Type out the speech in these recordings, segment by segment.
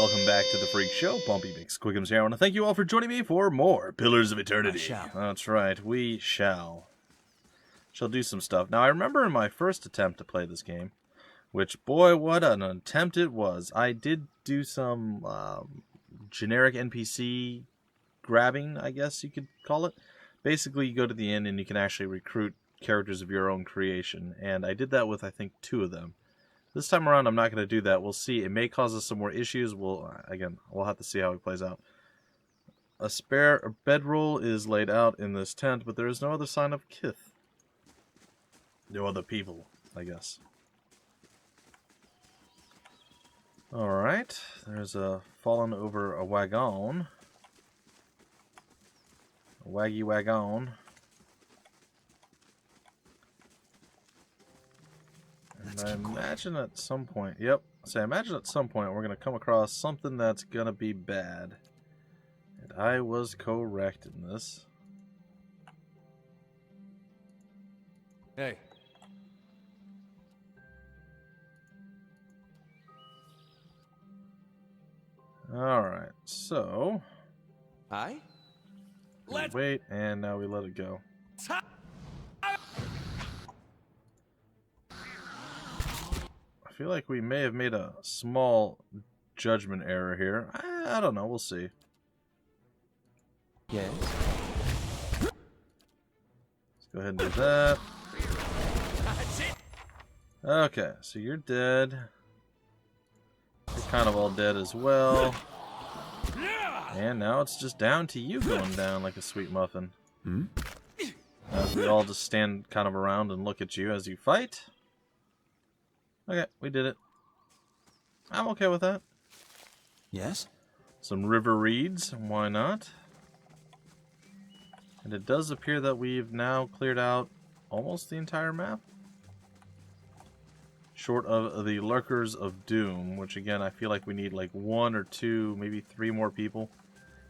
welcome back to the Freak Show. Bumpy Mix Quickums here. I want to thank you all for joining me for more Pillars of Eternity. That's right, we shall do some stuff. Now, I remember in my first attempt to play this game, which, boy, what an attempt it was. I did do some generic NPC grabbing, I guess you could call it. Basically, you go to the inn and you can actually recruit characters of your own creation, and I did that with, I think, 2 of them. This time around, I'm not going to do that. We'll see. It may cause us some more issues. We'll have to see how it plays out. A spare bedroll is laid out in this tent, but there is no other sign of kith. No other people, I guess. Alright, there's a fallen over a wagon. A waggy wagon. And I imagine at some point, I imagine at some point we're going to come across something that's going to be bad. And I was correct in this. Hey. Alright, so... Hi? Let's wait, and now we let it go. I feel like we may have made a small judgment error here. I don't know. We'll see. Yes. Let's go ahead and do that. Okay, so you're dead. You're kind of all dead as well. And now it's just down to you going down like a sweet muffin. As we all just stand kind of around and look at you as you fight. Okay, we did it. I'm okay with that. Yes? Some river reeds, why not? And it does appear that we've now cleared out almost the entire map. Short of the Lurkers of Doom, which again, I feel like we need like 1 or 2, maybe 3 more people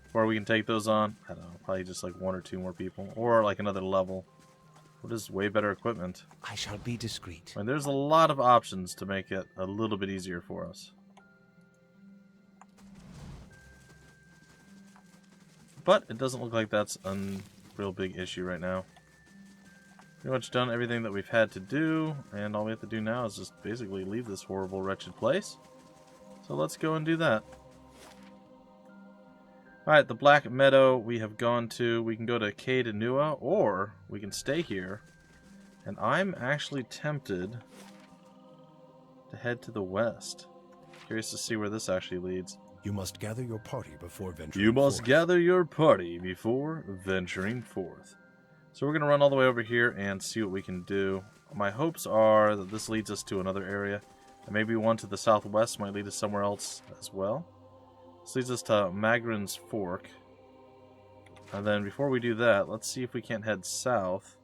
before we can take those on. I don't know, probably just like 1 or 2 more people. Or like another level. What is way better equipment? I shall be discreet. I mean, there's a lot of options to make it a little bit easier for us. But it doesn't look like that's a real big issue right now. Pretty much done everything that we've had to do, and all we have to do now is just basically leave this horrible, wretched place. So let's go and do that. Alright, the Black Meadow we have gone to. We can go to Cade Nua, or we can stay here. And I'm actually tempted to head to the west. Curious to see where this actually leads. You must gather your party before venturing forth. So we're going to run all the way over here and see what we can do. My hopes are that this leads us to another area. And maybe one to the southwest might lead us somewhere else as well. This leads us to Magrin's Fork. And then before we do that, let's see if we can't head south.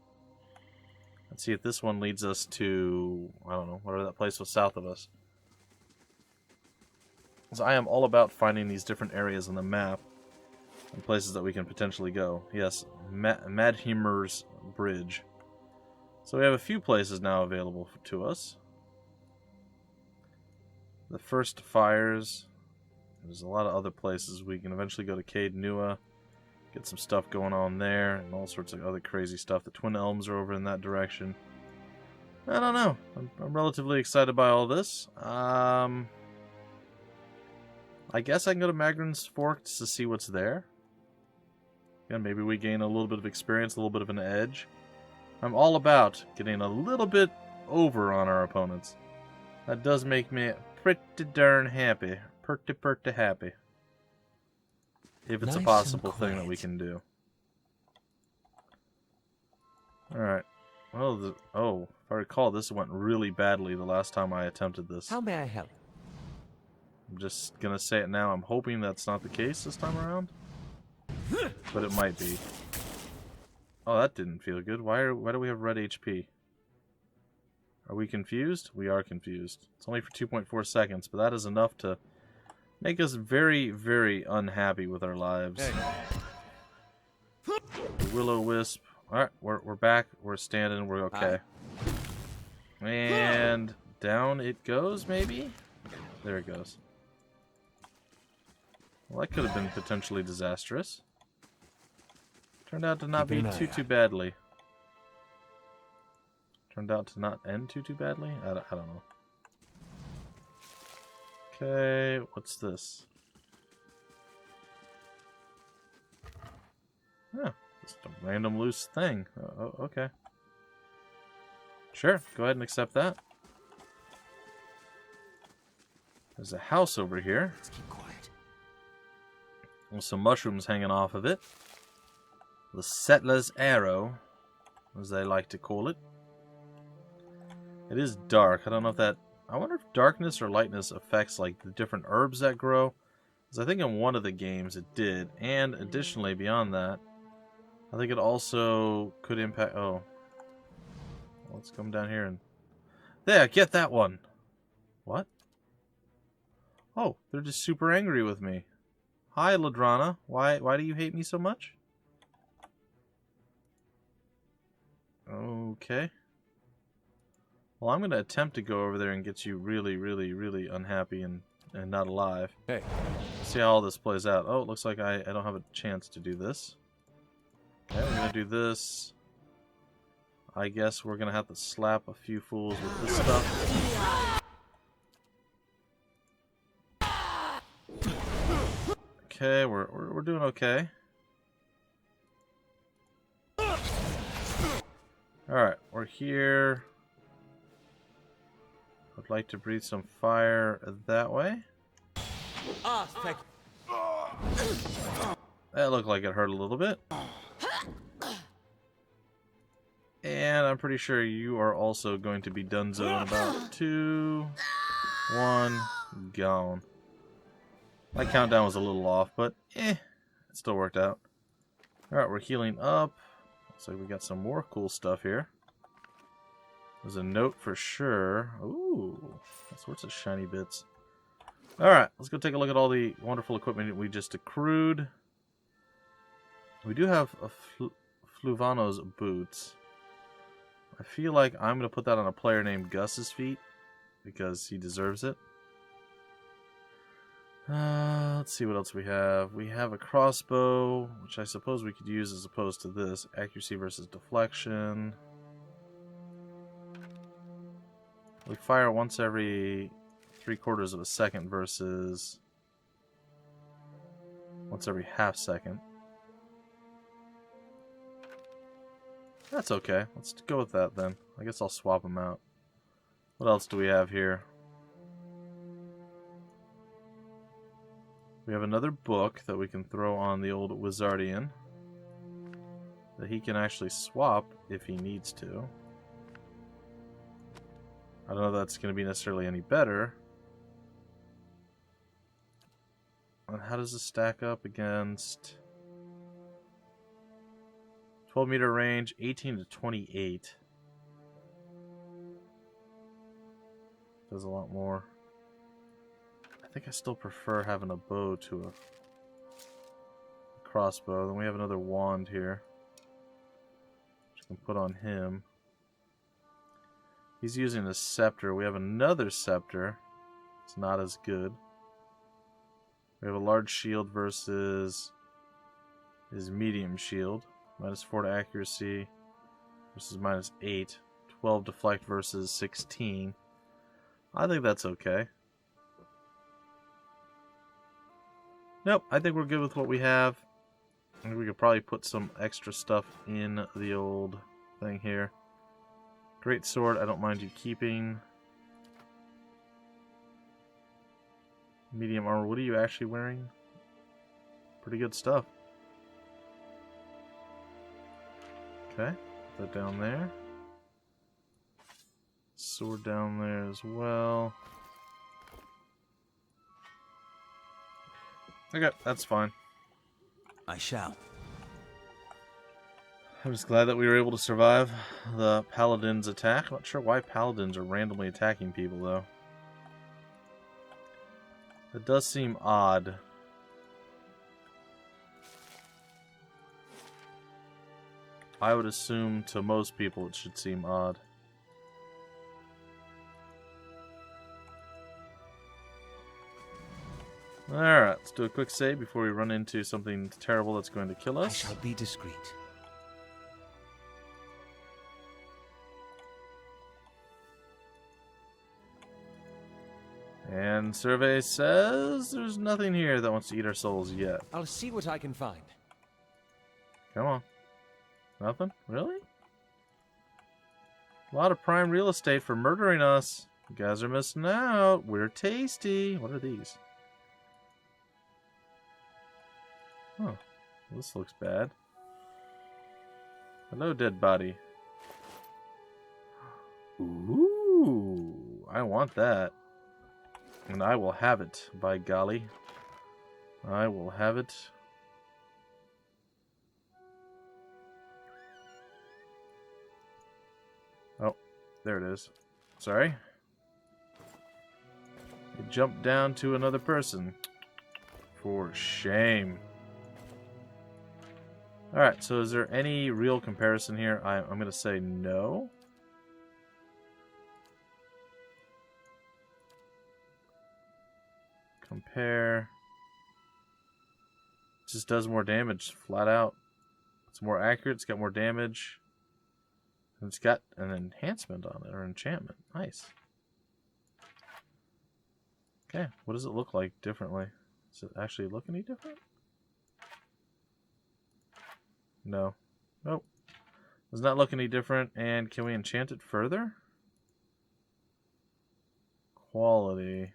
Let's see if this one leads us to, I don't know, whatever that place was south of us. So I am all about finding these different areas on the map and places that we can potentially go. Yes, Madheimer's Bridge. So we have a few places now available to us. The First Fires. There's a lot of other places. We can eventually go to Cade Nua, get some stuff going on there, and all sorts of other crazy stuff. The Twin Elms are over in that direction. I don't know. I'm relatively excited by all this. I guess I can go to Magrin's Fork to see what's there. Yeah, maybe we gain a little bit of experience, a little bit of an edge. I'm all about getting a little bit over on our opponents. That does make me pretty darn happy. Pretty happy. If it's a possible thing that we can do. Alright. Well, if I recall, this went really badly the last time I attempted this. How may I help? I'm just gonna say it now. I'm hoping that's not the case this time around. But it might be. Oh, that didn't feel good. Why do we have red HP? Are we confused? We are confused. It's only for 2.4 seconds, but that is enough to make us very, very unhappy with our lives. Hey. Will-O-Wisp. Alright, we're back. We're standing. We're okay. And down it goes, maybe? There it goes. Well, that could have been potentially disastrous. Turned out to not Keeping be an eye too out. badly. Turned out to not end too badly? I don't know. Okay, what's this? Oh, just a random loose thing. Oh, okay. Sure, go ahead and accept that. There's a house over here. Let's keep quiet. With some mushrooms hanging off of it. The settler's arrow, as they like to call it. It is dark. I don't know if that... I wonder if darkness or lightness affects like the different herbs that grow. Because I think in one of the games it did. And additionally, beyond that, I think it also could impact... Oh. Let's come down here and... There, get that one! What? Oh, they're just super angry with me. Hi, Ladrana. Why do you hate me so much? Okay. Well, I'm going to attempt to go over there and get you really, really, really unhappy and not alive. Hey. See how all this plays out. Oh, it looks like I don't have a chance to do this. Okay, we're going to do this. I guess we're going to have to slap a few fools with this stuff. Okay, we're doing okay. Alright, we're here. I'd like to breathe some fire that way. Thank you. That looked like it hurt a little bit. And I'm pretty sure you are also going to be donezo in about 2, 1, gone. My countdown was a little off, but it still worked out. Alright, we're healing up. Looks like we got some more cool stuff here. There's a note for sure. Ooh, all sorts of shiny bits. Alright, let's go take a look at all the wonderful equipment we just accrued. We do have a Fluvano's boots. I feel like I'm going to put that on a player named Gus's feet, because he deserves it. Let's see what else we have. We have a crossbow, which I suppose we could use as opposed to this. Accuracy versus deflection. We fire once every 3/4 of a second versus once every half second. That's okay. Let's go with that then. I guess I'll swap them out. What else do we have here? We have another book that we can throw on the old Wizardian that he can actually swap if he needs to. I don't know if that's going to be necessarily any better. And how does this stack up against 12-meter range, 18 to 28? Does a lot more. I think I still prefer having a bow to a crossbow. Then we have another wand here, which I can put on him. He's using a scepter. We have another scepter. It's not as good. We have a large shield versus his medium shield. -4 to accuracy versus -8. 12 deflect versus 16. I think that's okay. Nope, I think we're good with what we have. I think we could probably put some extra stuff in the old thing here. Great sword, I don't mind you keeping. Medium armor, what are you actually wearing? Pretty good stuff. Okay, put that down there. Sword down there as well. Okay, that's fine. I shall. I'm just glad that we were able to survive the paladin's attack. I'm not sure why paladins are randomly attacking people, though. It does seem odd. I would assume to most people it should seem odd. Alright, let's do a quick save before we run into something terrible that's going to kill I us. shall be discreet. And survey says there's nothing here that wants to eat our souls yet. I'll see what I can find. Come on. Nothing? Really? A lot of prime real estate for murdering us. You guys are missing out. We're tasty. What are these? Huh. This looks bad. Hello, dead body. Ooh. I want that. And I will have it, by golly. I will have it. Oh, there it is. Sorry. It jumped down to another person. For shame. Alright, so is there any real comparison here? I'm going to say no. Compare. It just does more damage, flat out. It's more accurate, it's got more damage. And it's got an enhancement on it, or enchantment. Nice. Okay, what does it look like differently? Does it actually look any different? No. Nope. Does not look any different. And can we enchant it further? Quality.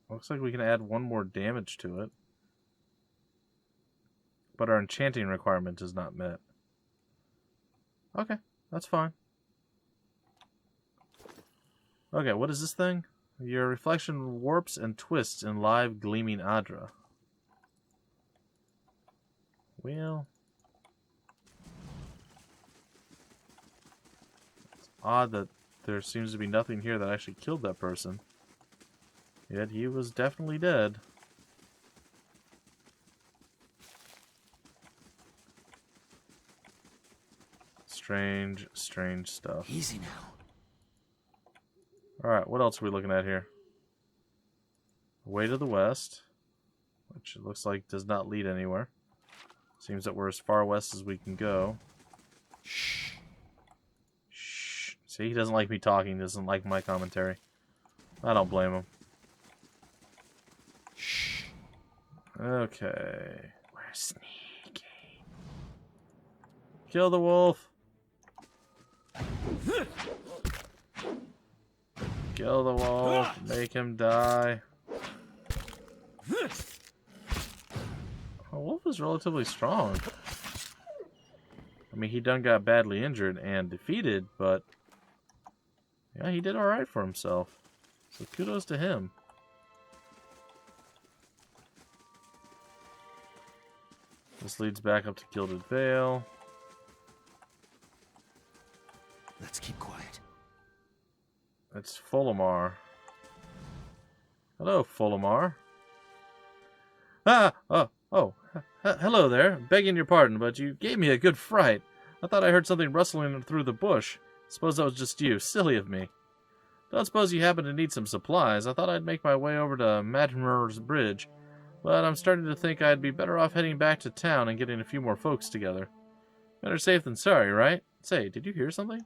Looks like we can add one more damage to it. But our enchanting requirement is not met. Okay, that's fine. Okay, what is this thing? Your reflection warps and twists in live gleaming Adra. Well, it's odd that there seems to be nothing here that actually killed that person. Yet he was definitely dead. Strange, strange stuff. Easy now. Alright, what else are we looking at here? Way to the west, which it looks like does not lead anywhere. Seems that we're as far west as we can go. Shh. Shh. See, he doesn't like me talking, doesn't like my commentary. I don't blame him. Shh. Okay. We're sneaky. Kill the wolf. Kill the wolf. Make him die. A wolf is relatively strong. I mean, he done got badly injured and defeated, but yeah, he did alright for himself. So kudos to him. This leads back up to Gilded Vale. Let's keep quiet. It's Fullamar. Hello, Fullamar. Hello there. Begging your pardon, but you gave me a good fright. I thought I heard something rustling through the bush. Suppose that was just you. Silly of me. Don't suppose you happen to need some supplies. I thought I'd make my way over to Madmer's Bridge, but I'm starting to think I'd be better off heading back to town and getting a few more folks together. Better safe than sorry, right? Say, did you hear something?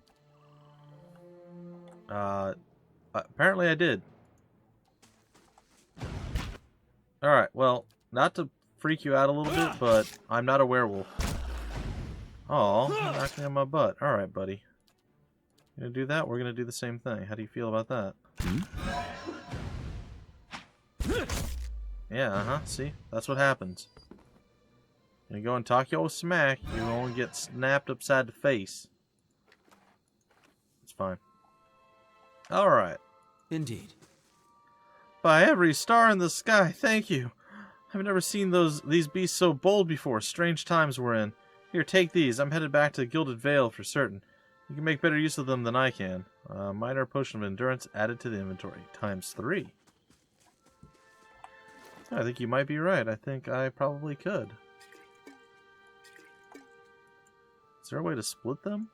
Apparently I did. Alright, well, not to freak you out a little bit, but I'm not a werewolf. Oh, knocking on my butt. Alright, buddy. You gonna do that? We're gonna do the same thing. How do you feel about that? Yeah, see? That's what happens. You go and talk your smack, you only get snapped upside the face. It's fine. Alright. Indeed. By every star in the sky, thank you. I've never seen these beasts so bold before. Strange times we're in. Here, take these. I'm headed back to Gilded Vale for certain. You can make better use of them than I can. Minor potion of endurance added to the inventory. ×3. I think you might be right. I think I probably could. Is there a way to split them?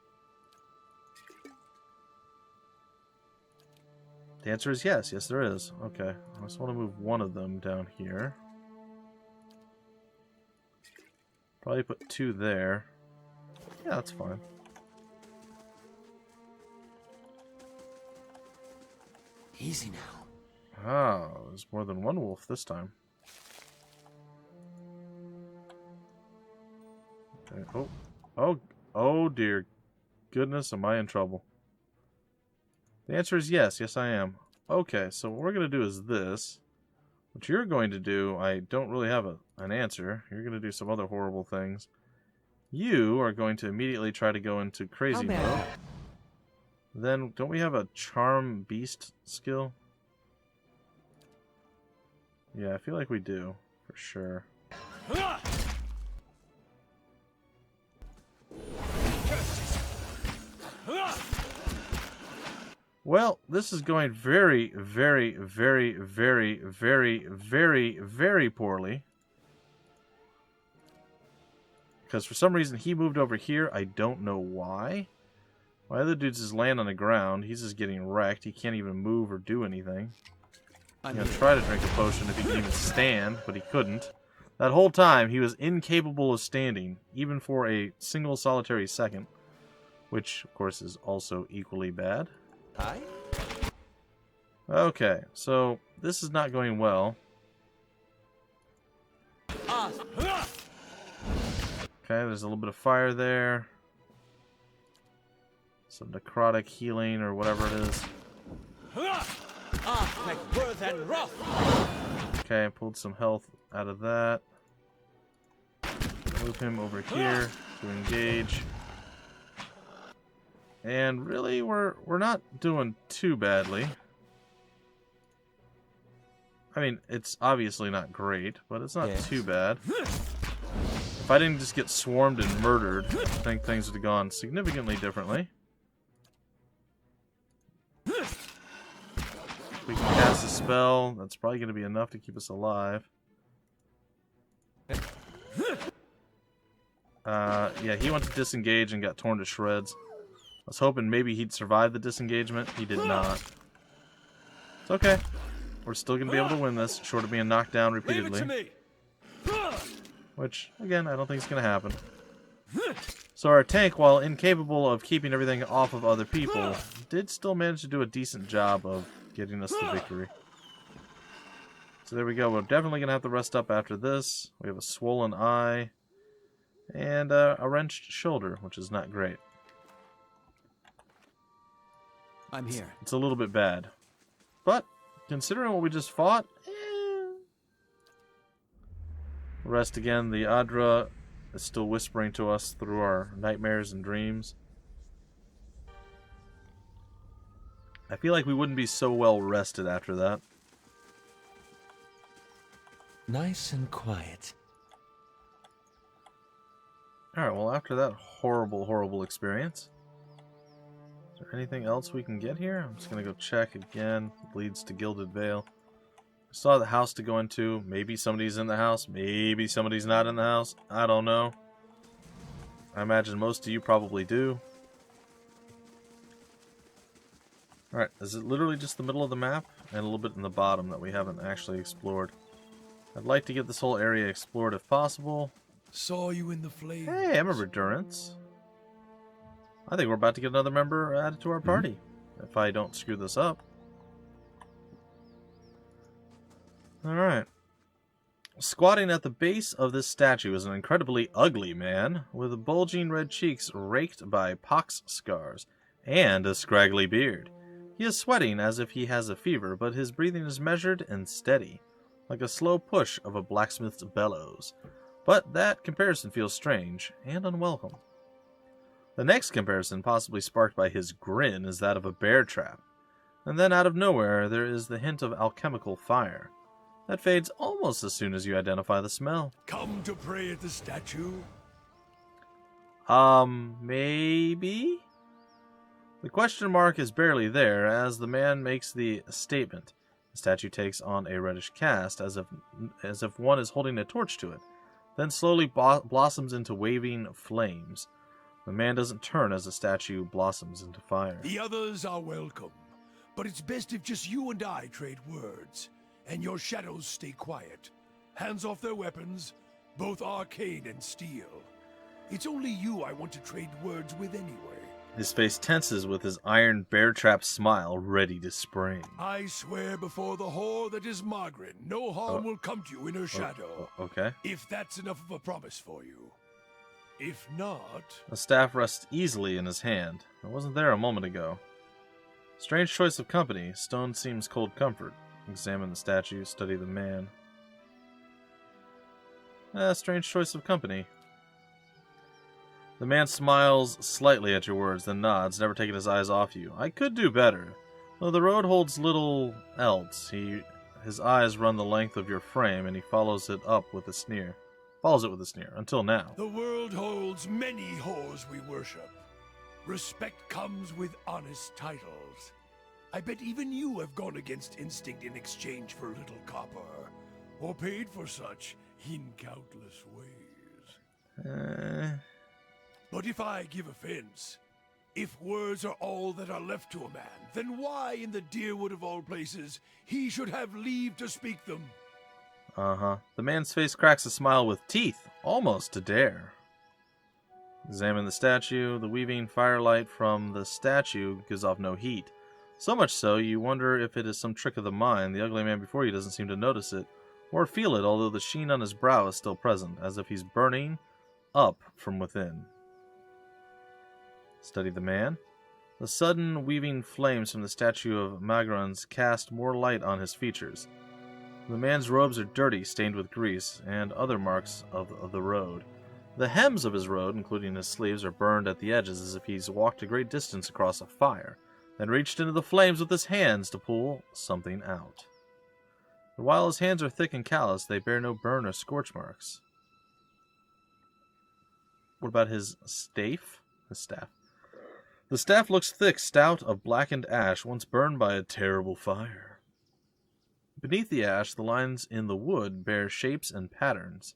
The answer is yes. Yes, there is. Okay. I just want to move one of them down here. Probably put 2 there. Yeah, that's fine. Easy now. Oh, there's more than one wolf this time. Okay. Oh dear goodness, am I in trouble? The answer is yes. Yes, I am. Okay, so what we're going to do is this. What you're going to do, I don't really have an answer. You're going to do some other horrible things. You are going to immediately try to go into crazy mode. Then, don't we have a charm beast skill? Yeah, I feel like we do, for sure. Well, this is going very, very, very, very, very, very, very poorly. Because for some reason he moved over here. I don't know why. My other dude's just laying on the ground. He's just getting wrecked. He can't even move or do anything. I'm going to try to drink a potion if he can even stand, but he couldn't. That whole time, he was incapable of standing, even for a single solitary second. Which, of course, is also equally bad. Hi? Okay, so this is not going well. Okay, there's a little bit of fire there. Some necrotic healing or whatever it is. Okay, I pulled some health out of that. Move him over here to engage. And really, we're not doing too badly. I mean, it's obviously not great, but it's not too bad. If I didn't just get swarmed and murdered, I think things would have gone significantly differently. We can cast a spell. That's probably going to be enough to keep us alive. Yeah, he went to disengage and got torn to shreds. I was hoping maybe he'd survive the disengagement. He did not. It's okay. We're still going to be able to win this, short of being knocked down repeatedly. Which, again, I don't think is going to happen. So our tank, while incapable of keeping everything off of other people, did still manage to do a decent job of getting us the victory. So there we go. We're definitely going to have to rest up after this. We have a swollen eye and a wrenched shoulder, which is not great. I'm here. It's a little bit bad. But, considering what we just fought, rest again. The Adra is still whispering to us through our nightmares and dreams. I feel like we wouldn't be so well rested after that. Nice and quiet. Alright, well after that horrible, horrible experience, is there anything else we can get here? I'm just going to go check again. It leads to Gilded Vale. I saw the house to go into. Maybe somebody's in the house. Maybe somebody's not in the house. I don't know. I imagine most of you probably do. Alright, is it literally just the middle of the map? And a little bit in the bottom that we haven't actually explored. I'd like to get this whole area explored if possible. Saw you in the flames. Hey, I remember Durance. I think we're about to get another member added to our party. If I don't screw this up. Alright. Squatting at the base of this statue is an incredibly ugly man with bulging red cheeks raked by pox scars and a scraggly beard. He is sweating as if he has a fever, but his breathing is measured and steady, like a slow push of a blacksmith's bellows. But that comparison feels strange and unwelcome. The next comparison, possibly sparked by his grin, is that of a bear trap. And then out of nowhere, there is the hint of alchemical fire. That fades almost as soon as you identify the smell. Come to pray at the statue? Maybe? The question mark is barely there as the man makes the statement. The statue takes on a reddish cast as if one is holding a torch to it, then slowly blossoms into waving flames. The man doesn't turn as the statue blossoms into fire. The others are welcome, But it's best if just you and I trade words, and your shadows stay quiet. Hands off their weapons, both arcane and steel. It's only you I want to trade words with anyway. His face tenses with his iron bear-trap smile ready to spring. I swear before the whore that is Margaret, no harm will come to you in her shadow. Okay. If that's enough of a promise for you. If not... The staff rests easily in his hand. It wasn't there a moment ago. Strange choice of company. Stone seems cold comfort. Examine the statue, study the man. Strange choice of company. The man smiles slightly at your words, then nods, never taking his eyes off you. I could do better. Though the road holds little else, his eyes run the length of your frame, and he follows it with a sneer, until now. The world holds many whores we worship. Respect comes with honest titles. I bet even you have gone against instinct in exchange for a little copper, or paid for such in countless ways. But if I give offense, if words are all that are left to a man, then why in the Deerwood of all places he should have leave to speak them? The man's face cracks a smile with teeth, almost to dare. Examine the statue. The weaving firelight from the statue gives off no heat. So much so, you wonder if it is some trick of the mind. The ugly man before you doesn't seem to notice it, or feel it, although the sheen on his brow is still present, as if he's burning up from within. Study the man. The sudden weaving flames from the statue of Magrans cast more light on his features. The man's robes are dirty, stained with grease, and other marks of the road. The hems of his robe, including his sleeves, are burned at the edges as if he's walked a great distance across a fire, then reached into the flames with his hands to pull something out. But while his hands are thick and callous, they bear no burn or scorch marks. What about his staff? His staff. The staff looks thick, stout, of blackened ash, once burned by a terrible fire. Beneath the ash, the lines in the wood bear shapes and patterns,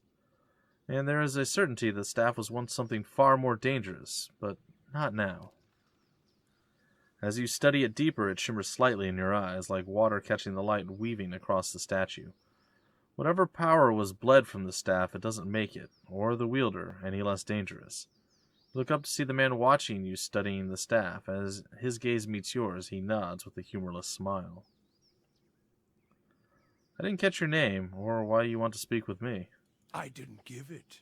and there is a certainty the staff was once something far more dangerous, but not now. As you study it deeper, it shimmers slightly in your eyes, like water catching the light weaving across the statue. Whatever power was bled from the staff, it doesn't make it, or the wielder, any less dangerous. Look up to see the man watching you studying the staff. As his gaze meets yours, he nods with a humorless smile. I didn't catch your name, or why you want to speak with me. I didn't give it.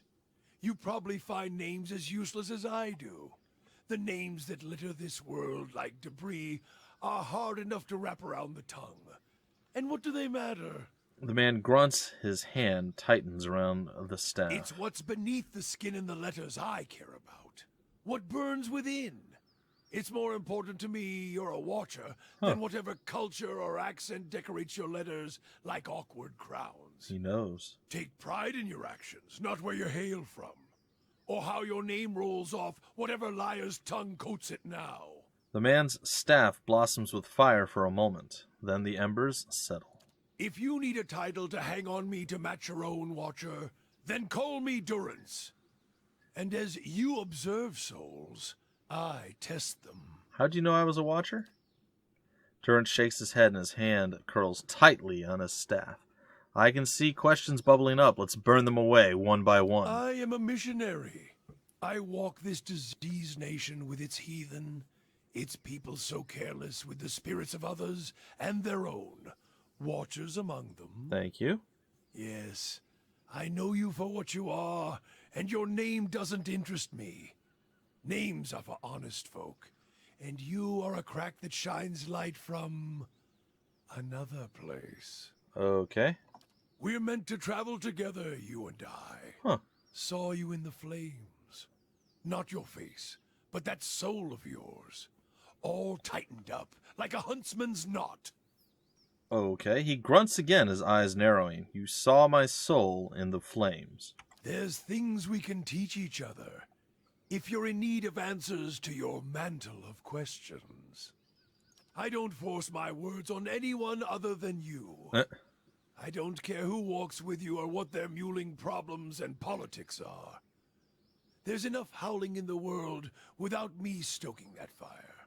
You probably find names as useless as I do. The names that litter this world like debris are hard enough to wrap around the tongue. And what do they matter? The man grunts, his hand tightens around the staff. It's what's beneath the skin and the letters I care about. What burns within. It's more important to me you're a watcher than whatever culture or accent decorates your letters like awkward crowns. He knows. Take pride in your actions, not where you hail from. Or how your name rolls off whatever liar's tongue coats it now. The man's staff blossoms with fire for a moment. Then the embers settle. If you need a title to hang on me to match your own, Watcher, then call me Durance. And as you observe souls, I test them. How'd you know I was a watcher? Durance shakes his head and his hand curls tightly on his staff. I can see questions bubbling up. Let's burn them away, one by one. I am a missionary. I walk this diseased nation with its heathen, its people so careless with the spirits of others and their own, watchers among them. Thank you. Yes, I know you for what you are, and your name doesn't interest me. Names are for honest folk, and you are a crack that shines light from another place. Okay. We're meant to travel together, you and I. Huh. Saw you in the flames. Not your face, but that soul of yours. All tightened up, like a huntsman's knot. Okay. He grunts again, his eyes narrowing. You saw my soul in the flames. There's things we can teach each other, if you're in need of answers to your mantle of questions. I don't force my words on anyone other than you. I don't care who walks with you or what their mewling problems and politics are. There's enough howling in the world without me stoking that fire.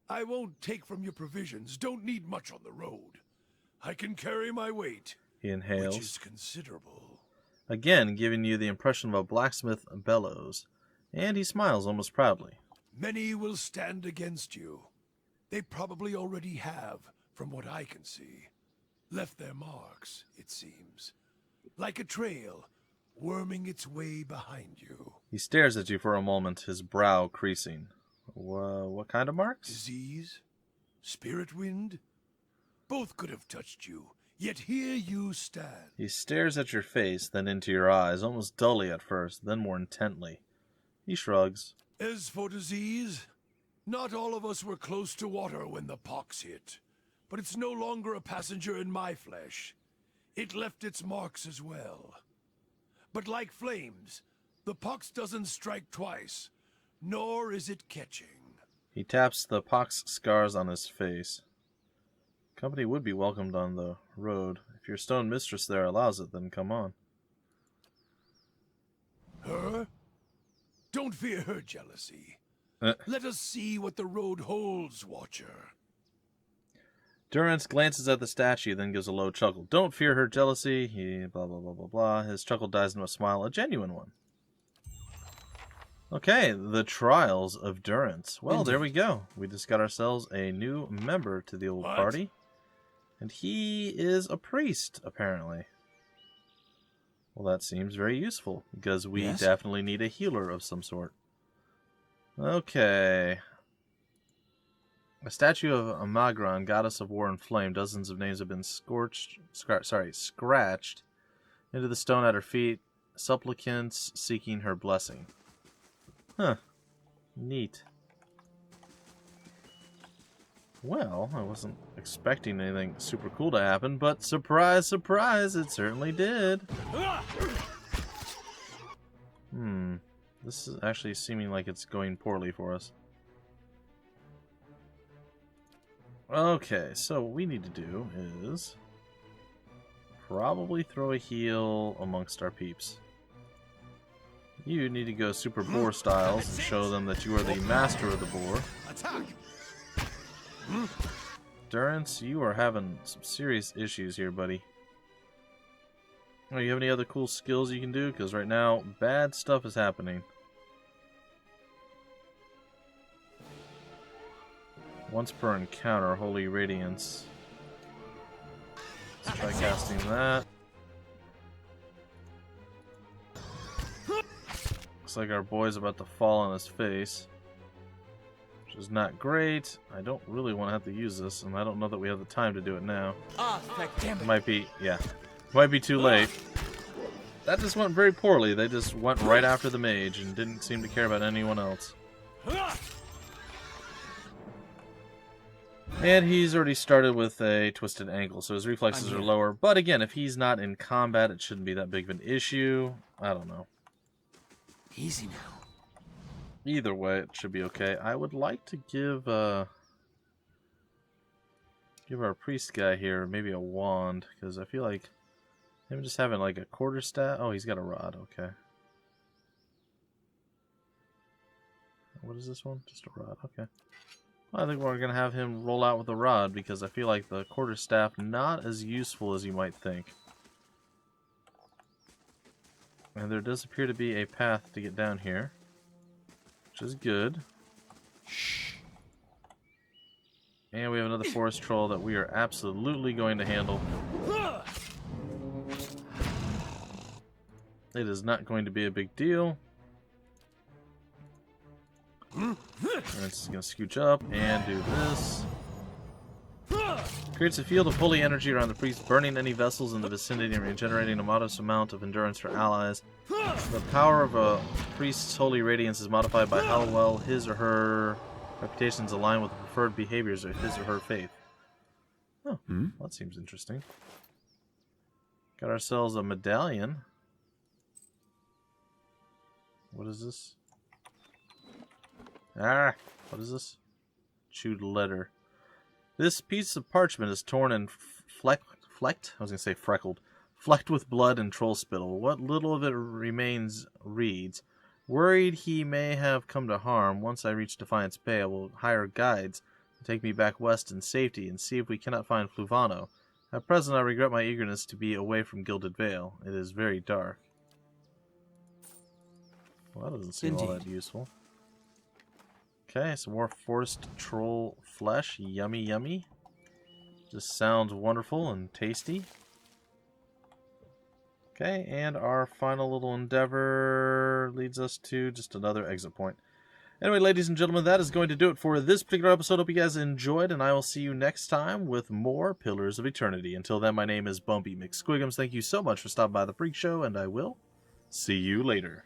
I won't take from your provisions. Don't need much on the road. I can carry my weight. He inhales. Which is considerable. Again, giving you the impression of a blacksmith bellows. And he smiles almost proudly. Many will stand against you. They probably already have, from what I can see. Left their marks, it seems. Like a trail, worming its way behind you. He stares at you for a moment, his brow creasing. What kind of marks? Disease? Spirit wind? Both could have touched you, yet here you stand. He stares at your face, then into your eyes, almost dully at first, then more intently. He shrugs. As for disease, not all of us were close to water when the pox hit. But it's no longer a passenger in my flesh. It left its marks as well. But like flames, the pox doesn't strike twice, nor is it catching. He taps the pox scars on his face. Company would be welcomed on the road. If your stone mistress there allows it, then come on. Her? Don't fear her jealousy. Let us see what the road holds, Watcher. Durance glances at the statue, then gives a low chuckle. Don't fear her jealousy. He blah, blah, blah, blah, blah. His chuckle dies into a smile, a genuine one. Okay, the trials of Durance. Well, there we go. We just got ourselves a new member to the old party. And he is a priest, apparently. Well, that seems very useful, because we definitely need a healer of some sort. Okay. A statue of Amagran, goddess of war and flame. Dozens of names have been scratched into the stone at her feet. Supplicants seeking her blessing. Huh. Neat. Well, I wasn't expecting anything super cool to happen, but surprise, surprise, it certainly did. This is actually seeming like it's going poorly for us. Okay, so what we need to do is probably throw a heal amongst our peeps. You need to go super boar styles and show them that you are the master of the boar. Durance, you are having some serious issues here, buddy. Oh, you have any other cool skills you can do? Because right now, bad stuff is happening. Once per encounter, Holy Radiance. Let's try casting that. Looks like our boy's about to fall on his face. Which is not great. I don't really want to have to use this, and I don't know that we have the time to do it now. It might be, yeah. Might be too late. That just went very poorly. They just went right after the mage and didn't seem to care about anyone else. And he's already started with a twisted ankle, so his reflexes are lower. But again, if he's not in combat, it shouldn't be that big of an issue. I don't know. Easy now. Either way, it should be okay. I would like to give our priest guy here maybe a wand, because I feel like him just having like a quarterstaff. Oh, he's got a rod. Okay. What is this one? Just a rod. Okay. Well, I think we're going to have him roll out with a rod, because I feel like the quarterstaff not as useful as you might think. And there does appear to be a path to get down here, which is good. And we have another forest troll that we are absolutely going to handle. It is not going to be a big deal. And it's going to scooch up and do this. Creates a field of holy energy around the priest, burning any vessels in the vicinity and regenerating a modest amount of endurance for allies. The power of a priest's holy radiance is modified by how well his or her reputations align with the preferred behaviors of his or her faith. Oh, well, that seems interesting. Got ourselves a medallion. What is this? What is this? Chewed letter. This piece of parchment is torn and flecked. I was going to say freckled. Flecked with blood and troll spittle. What little of it remains reads, worried he may have come to harm. Once I reach Defiance Bay, I will hire guides to Take me back west in safety and see if we cannot find Fluvano. At present, I regret my eagerness to be away from Gilded Vale. It is very dark. Well, that doesn't seem all that useful. Okay, some more forest troll flesh. Yummy, yummy. Just sounds wonderful and tasty. Okay, and our final little endeavor leads us to just another exit point. Anyway, ladies and gentlemen, that is going to do it for this particular episode. Hope you guys enjoyed, and I will see you next time with more Pillars of Eternity. Until then, my name is Bumpy McSquigums. Thank you so much for stopping by the Freak Show, and I will see you later.